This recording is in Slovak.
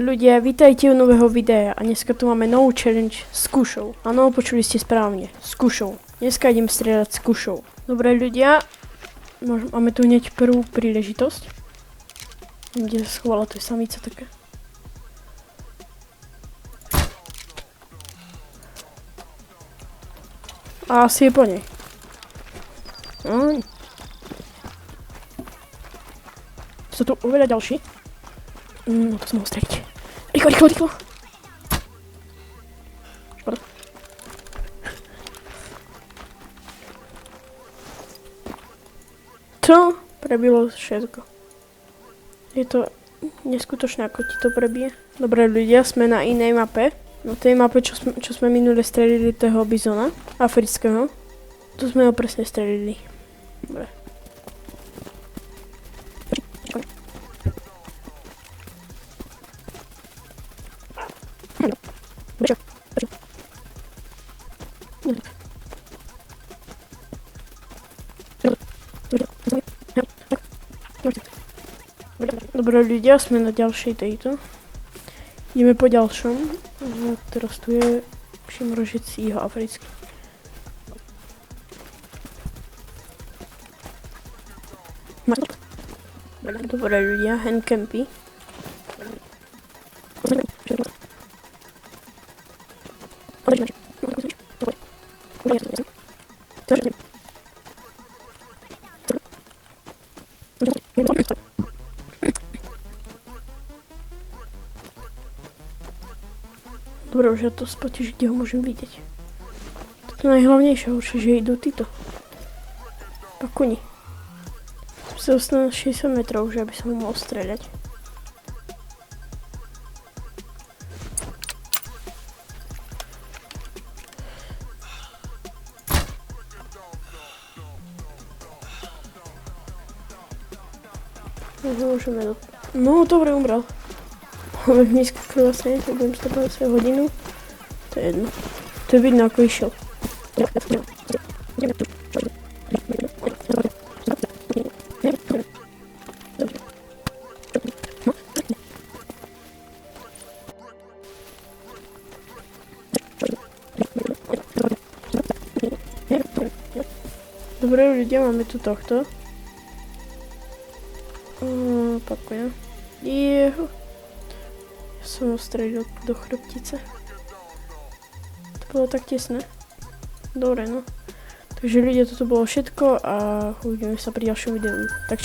ľudia, vítajte u nového videa a dneska tu máme novú challenge s kušou. Áno, počuli ste správne, s kušou. Dneska idem strieľať s kušou. Dobre ľudia, máme tu hneď prvú príležitosť. Kde sa schovala, to je samica taká. A asi je po nej. Sú tu oveľa ďalší. No to som mohol streliť. Rýchlo, rýchlo, rýchlo. Škoda. Čo? Prebilo všetko. Je to neskutočné, ako ti to prebije. Dobre ľudia, sme na inej mape. Na tej mape, čo sme minule strelili toho bizona afrického. Tu sme ho presne strelili. Dobre. Dobre ľudia, sme na ďalšej tejto. Ideme po ďalšom. Teraz tu je šimrožec juhoafrický. Dobre ľudia, handcampy. Dobre, už ja to spotíš, kde ho môžem vidieť. Toto najhlavnejšie určite, že idú títo. Pakuni. Som sa dostal na 60 metrov, že aby som ho mohol streľať. No, dobre, umrel. Máme nízka krvasenie, tak budem stopať svoju hodinu. To je jedno. To je vidno, ako išiel. Dobre, ľudia, máme tu tohto. Opakujem. Jeho. Ja som ho strelil do chrbtice. To bolo tak tesné. Dobre, no. Takže ľudia, toto bolo všetko a uvidíme sa pri ďalšom videu. Tak čau.